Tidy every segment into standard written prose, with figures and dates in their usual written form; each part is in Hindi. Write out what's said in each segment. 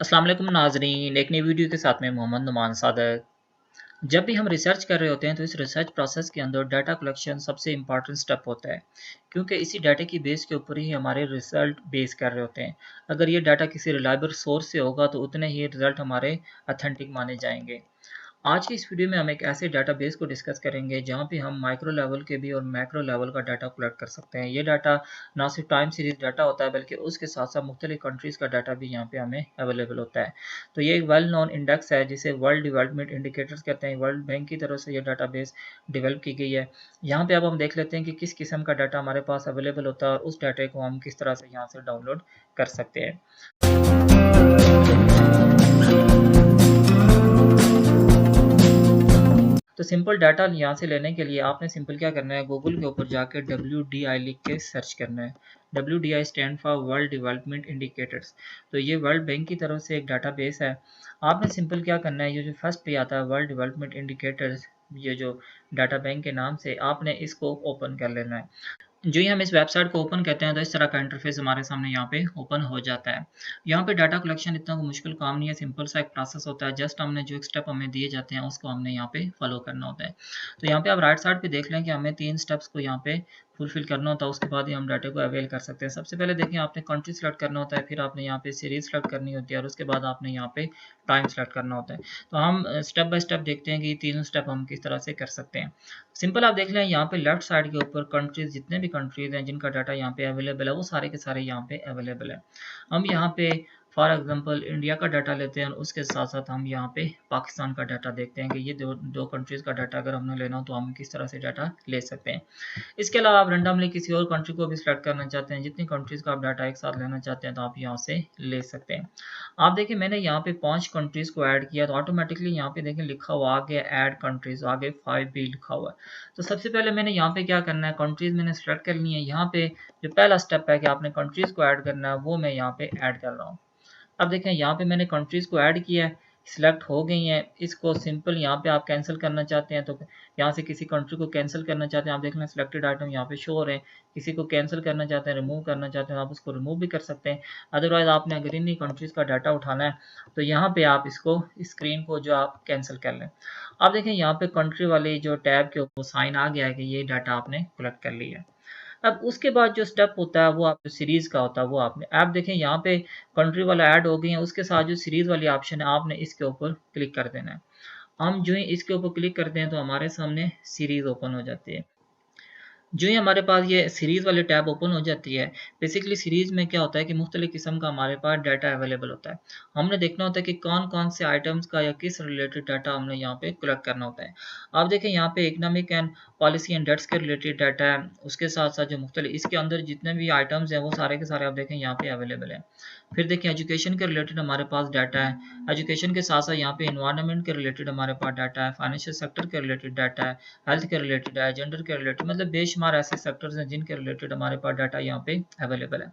अस्सलाम वालेकुम नाज़रीन, एक नई वीडियो के साथ में मोहम्मद नुमान सादक। जब भी हम रिसर्च कर रहे होते हैं तो इस रिसर्च प्रोसेस के अंदर डाटा कलेक्शन सबसे इम्पॉर्टेंट स्टेप होता है, क्योंकि इसी डाटा की बेस के ऊपर ही हमारे रिजल्ट बेस कर रहे होते हैं। अगर ये डाटा किसी रिलायबल सोर्स से होगा तो उतने ही रिजल्ट हमारे अथेंटिक माने जाएंगे। आज की इस वीडियो में हम एक ऐसे डाटाबेस को डिस्कस करेंगे जहां पे हम माइक्रो लेवल के भी और मैक्रो लेवल का डाटा कलेक्ट कर सकते हैं। ये डाटा ना सिर्फ टाइम सीरीज डाटा होता है बल्कि उसके साथ साथ मुख्तलिफ कंट्रीज़ का डाटा भी यहाँ पे हमें अवेलेबल होता है। तो ये एक वेल नोन इंडेक्स है जिसे वर्ल्ड डेवलपमेंट इंडिकेटर्स कहते हैं। वर्ल्ड बैंक की तरफ से ये डाटाबेस डेवलप की गई है। यहाँ पे अब हम देख लेते हैं कि किस किस्म का डाटा हमारे पास अवेलेबल होता है और उस डाटा को हम किस तरह से यहाँ से डाउनलोड कर सकते हैं। तो सिंपल डाटा यहाँ से लेने के लिए आपने सिंपल क्या करना है, गूगल के ऊपर जाकर WDI लिख के सर्च करना है। WDI stand for world development indicators. तो ये वर्ल्ड बैंक की तरफ से एक डाटाबेस है। आपने सिंपल क्या करना है, ये जो फर्स्ट पे आता है वर्ल्ड डेवलपमेंट इंडिकेटर्स, ये जो डाटा बैंक के नाम से, आपने इसको ओपन कर लेना है। जो ही हम इस वेबसाइट को ओपन करते हैं तो इस तरह का इंटरफेस हमारे सामने यहाँ पे ओपन हो जाता है। यहाँ पे डाटा कलेक्शन इतना कोई मुश्किल काम नहीं है, सिंपल सा एक प्रोसेस होता है। जस्ट हमने जो एक स्टेप हमें दिए जाते हैं उसको हमने यहाँ पे फॉलो करना होता है। तो यहाँ पे आप राइट साइड पे देख लें कि हमें 3 स्टेप्स को यहाँ पे फुलफिल करना होता है, उसके बाद ही हम डाटा को अवेल कर सकते हैं। सबसे पहले देखिए, आपने कंट्री सेलेक्ट करना होता है, फिर आपने यहाँ पे सीरीज सेलेक्ट करनी होती है और उसके बाद आपने यहाँ पे टाइम सेलेक्ट करना होता है। तो हम स्टेप बाय स्टेप देखते हैं कि ये तीनों स्टेप हम किस तरह से कर सकते हैं। सिंपल आप देख लें, यहाँ पे लेफ्ट साइड के ऊपर कंट्रीज, जितने भी कंट्रीज हैं जिनका डाटा यहाँ पे अवेलेबल है वो सारे के सारे यहाँ पे अवेलेबल है। हम यहाँ पे फॉर एग्जांपल इंडिया का डाटा लेते हैं और उसके साथ साथ हम यहाँ पे पाकिस्तान का डाटा देखते हैं कि ये दो दो कंट्रीज का डाटा अगर हमने लेना हो तो हम किस तरह से डाटा ले सकते हैं। इसके अलावा आप रैंडमली किसी और कंट्री को भी सिलेक्ट करना चाहते हैं, जितनी कंट्रीज का आप डाटा एक साथ लेना चाहते हैं तो आप यहाँ से ले सकते हैं। आप देखिए, मैंने यहाँ पे 5 कंट्रीज को ऐड किया तो ऑटोमेटिकली यहाँ पे देखिए लिखा हुआ आ गया ऐड कंट्रीज, आगे 5 भी लिखा हुआ है। तो सबसे पहले मैंने यहाँ पे क्या करना है, कंट्रीज मैंने सेलेक्ट कर ली है। यहाँ पे जो पहला स्टेप है कि आपने कंट्रीज को ऐड करना है, वो मैं यहाँ पे ऐड कर रहा हूँ। अब देखें, यहाँ पे मैंने कंट्रीज को ऐड किया है, सिलेक्ट हो गई हैं। इसको सिंपल यहाँ पे आप कैंसिल करना चाहते हैं तो यहाँ से किसी कंट्री को कैंसिल करना चाहते हैं, आप देख लें सिलेक्टेड आइटम यहाँ पे शो हो रहे हैं। किसी को कैंसिल करना चाहते हैं, रिमूव करना चाहते हैं, आप उसको रिमूव भी कर सकते हैं। अदरवाइज आपने अगर इन्हीं कंट्रीज का डाटा उठाना है तो यहाँ पे आप इसको स्क्रीन को जो आप कैंसिल कर लें। आप देखें, यहाँ पे कंट्री वाली जो टैब के ऊपर साइन आ गया है कि ये डाटा आपने कलेक्ट कर लिया है। अब उसके बाद जो स्टेप होता है वो आप जो सीरीज का होता है वो आपने, आप देखें यहाँ पे कंट्री वाला ऐड हो गई है, उसके साथ जो सीरीज वाली ऑप्शन है आपने इसके ऊपर क्लिक कर देना है। हम जो ही इसके ऊपर क्लिक करते हैं तो हमारे सामने सीरीज ओपन हो जाती है। जो ही हमारे पास ये सीरीज़ वाली टैब ओपन हो जाती है, बेसिकली सीरीज़ में क्या होता है कि मुख्तलिफ़ किस्म का हमारे पास डाटा अवेलेबल होता है। हमने देखना होता है कि कौन-कौन से आइटम्स का या किस रिलेटेड डाटा हमने यहाँ पे कलेक्ट करना होता है। आप देखें, यहाँ पे economic and policy and debts के रिलेटेड डाटा है, उसके साथ-साथ जो मुख्तलिफ़ इसके अंदर जितने भी आइटम्स हैं वो सारे के सारे आप देखें यहाँ पे अवेलेबल हैं। फिर देखिए, एजुकेशन के रिलेटेड हमारे पास डाटा है। एजुकेशन के साथ-साथ यहाँ पे एनवायरनमेंट के रिलेटेड हमारे पास डाटा है, फाइनेंशियल सेक्टर के रिलेटेड डाटा है, हेल्थ के रिलेटेड है, जेंडर के रिलेटेड, मतलब बेशुमार ऐसे सेक्टर्स हैं जिनके रिलेटेड हमारे पास डाटा यहाँ पे अवेलेबल है।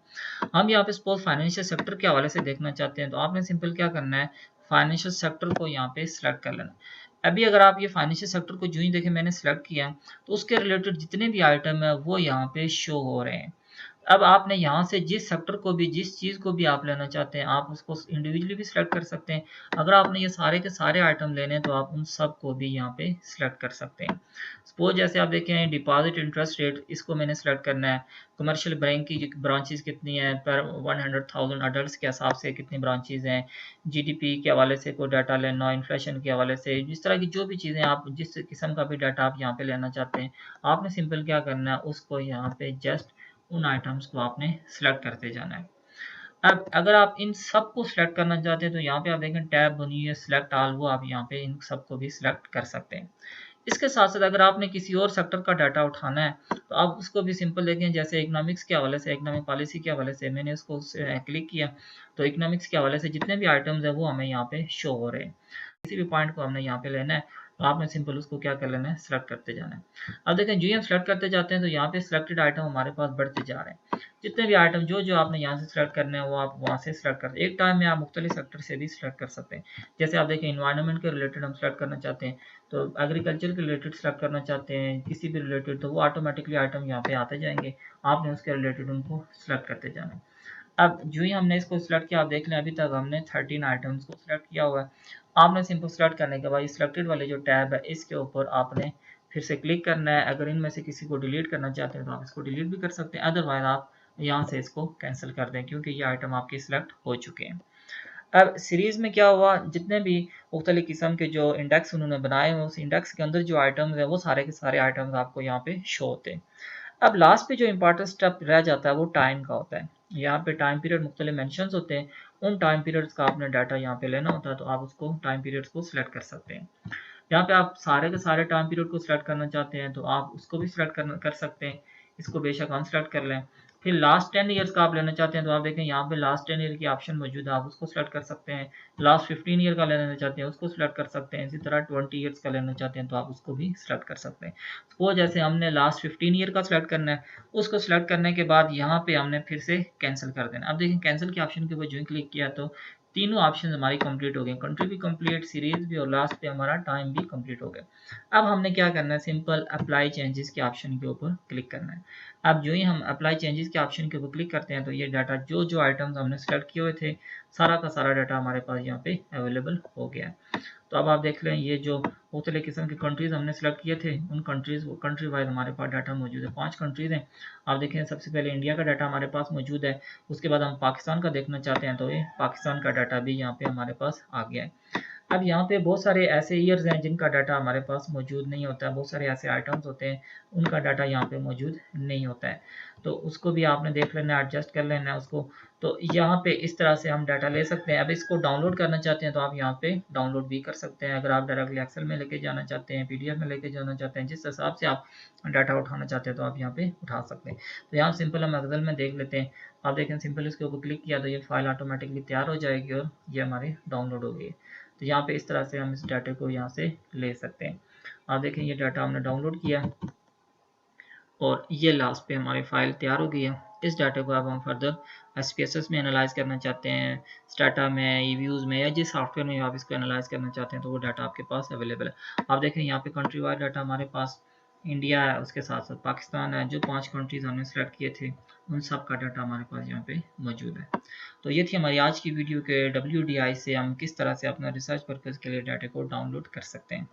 हम यहाँ पे सपोज फाइनेंशियल सेक्टर के हवाले से देखना चाहते हैं तो आपने सिंपल क्या करना है, फाइनेंशियल सेक्टर को यहाँ पे सिलेक्ट कर लेना। अभी अगर आप ये फाइनेंशियल सेक्टर को जो ही देखें मैंने सेलेक्ट किया तो उसके रिलेटेड जितने भी आइटम है वो यहाँ पे शो हो रहे हैं। अब आपने यहाँ से जिस सेक्टर को भी, जिस चीज़ को भी आप लेना चाहते हैं, आप उसको इंडिविजुअली भी सिलेक्ट कर सकते हैं। अगर आपने ये सारे के सारे आइटम लेने हैं तो आप उन सब को भी यहाँ पे सिलेक्ट कर सकते हैं। सपोज जैसे आप देखें, डिपॉजिट इंटरेस्ट रेट, इसको मैंने सेलेक्ट करना है। कमर्शियल बैंक की ब्रांचेस कितनी है, पर 100,000 अडल्ट के हिसाब से कितनी ब्रांचेस हैं, जीडीपी के हवाले से कोई डाटा लेना, इन्फ्लेशन के हवाले से, जिस तरह की जो भी चीज़ें आप जिस किस्म का भी डाटा आप यहाँ पे लेना चाहते हैं, आपने सिंपल क्या करना है, उसको यहाँ पे जस्ट उन आइटम्स को आपने सेलेक्ट करते जाना है। अब अगर आप इन सब को सिलेक्ट करना चाहते हैं तो यहाँ पे आप देखें टैब बनी है सिलेक्ट ऑल, वो आप यहाँ पे इन सब को भी सिलेक्ट कर सकते हैं। इसके साथ साथ अगर आपने किसी और सेक्टर का डाटा उठाना है तो आप उसको भी सिंपल देखें, जैसे इकोनॉमिक्स के हवाले से, इकोनॉमिक पॉलिसी के हवाले से मैंने उसको क्लिक किया तो इकोनॉमिक्स के हवाले से जितने भी आइटम्स हैं वो हमें यहाँ पे शो हो रहे हैं। किसी भी पॉइंट को हमने यहाँ पे लेना है तो आपने सिंपल उसको क्या कर लेना है, सिलेक्ट करते जाना है। अब देखें, जो ही हम सिलेक्ट करते जाते हैं तो यहाँ पे सिलेक्टेड आइटम हमारे पास बढ़ते जा रहे हैं। जितने भी आइटम जो जो आपने यहाँ से सिलेक्ट करने हैं वो आप वहाँ से सिलेक्ट कर, एक टाइम में आप मुख्तलिफ सेक्टर से भी सिलेक्ट कर सकते हैं। जैसे आप देखें, इन्वायरमेंट के रिलेटेड हम सिलेक्ट करना चाहते हैं तो एग्रीकल्चर के रिलेटेड सेलेक्ट करना चाहते हैं, किसी भी रिलेटेड, तो वो ऑटोमेटिकली आइटम यहाँ पे आते जाएंगे, आपने उसके रिलेटेड उनको सेलेक्ट करते जाना है। अब जो ही हमने इसको सिलेक्ट किया, आप देख लें अभी तक हमने 13 आइटम्स को सिलेक्ट किया हुआ है। आपने सिंपल सिलेक्ट करने के बाद सिलेक्टेड वाले जो टैब है इसके ऊपर आपने फिर से क्लिक करना है। अगर इनमें से किसी को डिलीट करना चाहते हैं तो आप इसको डिलीट भी कर सकते हैं, अदरवाइज आप यहाँ से इसको कैंसिल कर दें क्योंकि ये आइटम आपके सिलेक्ट हो चुके हैं। अब सीरीज़ में क्या हुआ, जितने भी मुख्तलिफ़ किस्म के जो इंडेक्स उन्होंने बनाए हैं उस इंडेक्स के अंदर जो आइटम्स हैं वो सारे के सारे आइटम्स आपको यहाँ पे शो होते हैं। अब लास्ट पे जो इंपॉर्टेंट स्टेप रह जाता है वो टाइम का होता है। यहाँ पे टाइम पीरियड मुख्तलिफ मेंशंस होते हैं, उन टाइम पीरियड्स का आपने डाटा यहाँ पे लेना होता है, तो आप उसको टाइम पीरियड्स को सिलेक्ट कर सकते हैं। यहाँ पे आप सारे के सारे टाइम पीरियड को सिलेक्ट करना चाहते हैं तो आप उसको भी सिलेक्ट कर सकते हैं। इसको बेशक हम सिलेक्ट कर लें। फिर लास्ट 10 ईयर्स का आप लेना चाहते हैं तो आप देखें यहाँ पे लास्ट 10 ईयर की ऑप्शन मौजूद है, आप उसको सिलेक्ट कर सकते हैं। लास्ट 15 ईयर का लेना चाहते हैं उसको सिलेक्ट कर सकते हैं। इसी तरह 20 ईयर्स का लेना चाहते हैं तो आप उसको भी सिलेक्ट कर सकते हैं। वो जैसे हमने लास्ट 15 ईयर का सिलेक्ट करना है, उसको सिलेक्ट करने के बाद यहाँ पे हमने फिर से कैंसिल कर देना। अब देखें कैंसिल के ऑप्शन के ऊपर जो क्लिक किया तो तीनों ऑप्शन हमारी कंप्लीट हो गए, कंट्री भी कंप्लीट, सीरीज भी, और लास्ट पे हमारा टाइम भी कंप्लीट हो गया। अब हमने क्या करना है, सिंपल अप्लाई चेंजेस के ऑप्शन के ऊपर क्लिक करना है। अब जो ही हम अप्लाई चेंजेस के ऑप्शन के ऊपर क्लिक करते हैं तो ये डाटा जो जो आइटम्स हमने सेलेक्ट किए हुए थे सारा का सारा डाटा हमारे पास यहाँ पे अवेलेबल हो गया है। तो अब आप देख लें ये जो मुख्तलिफ किस्म की कंट्रीज़ हमने सेलेक्ट किए थे उन कंट्री वाइज हमारे पास डाटा मौजूद है। 5 कंट्रीज़ हैं। आप देखें सबसे पहले इंडिया का डाटा हमारे पास मौजूद है, उसके बाद हम पाकिस्तान का देखना चाहते हैं तो ये पाकिस्तान का डाटा भी यहाँ पे हमारे पास आ गया है। अब यहाँ पे बहुत सारे ऐसे ईयर्स हैं जिनका डाटा हमारे पास मौजूद नहीं होता है, बहुत सारे ऐसे आइटम्स होते हैं उनका डाटा यहाँ पे मौजूद नहीं होता है, तो उसको भी आपने देख लेना है, एडजस्ट कर लेना है उसको। तो यहाँ पे इस तरह से हम डाटा ले सकते हैं। अब इसको डाउनलोड करना चाहते हैं तो आप यहाँ पे डाउनलोड भी कर सकते हैं। अगर आप डायरेक्टली एक्सेल में लेके जाना चाहते हैं, पीडीएफ में लेके जाना चाहते हैं, जिस हिसाब से आप डाटा उठाना चाहते हैं तो आप यहाँ पे उठा सकते हैं। तो यहाँ सिंपल हम एक्सेल में देख लेते हैं। आप देखें सिंपल इसके ऊपर क्लिक किया तो ये फाइल ऑटोमेटिकली तैयार हो जाएगी और ये हमारी डाउनलोड हो गई। तो यहाँ पे इस तरह से हम इस डाटा को यहाँ से ले सकते हैं। आप देखें ये डाटा हमने डाउनलोड किया और ये लास्ट पे हमारी फाइल तैयार हो गई है। इस डाटा को अब हम फर्दर SPSS में एनालाइज करना चाहते हैं, स्टाटा में, ईव्यूज़ में, या जिस सॉफ्टवेयर में आप इसको एनालाइज करना चाहते हैं तो वो डाटा आपके पास अवेलेबल है। आप देखें यहाँ पे कंट्री वाइज डाटा हमारे पास इंडिया है, उसके साथ साथ पाकिस्तान है, जो 5 कंट्रीज हमने सेलेक्ट किए थे उन सब का डाटा हमारे पास यहाँ पे मौजूद है। तो ये थी हमारी आज की वीडियो के WDI से हम किस तरह से अपना रिसर्च पर्पज़ के लिए डाटा को डाउनलोड कर सकते हैं।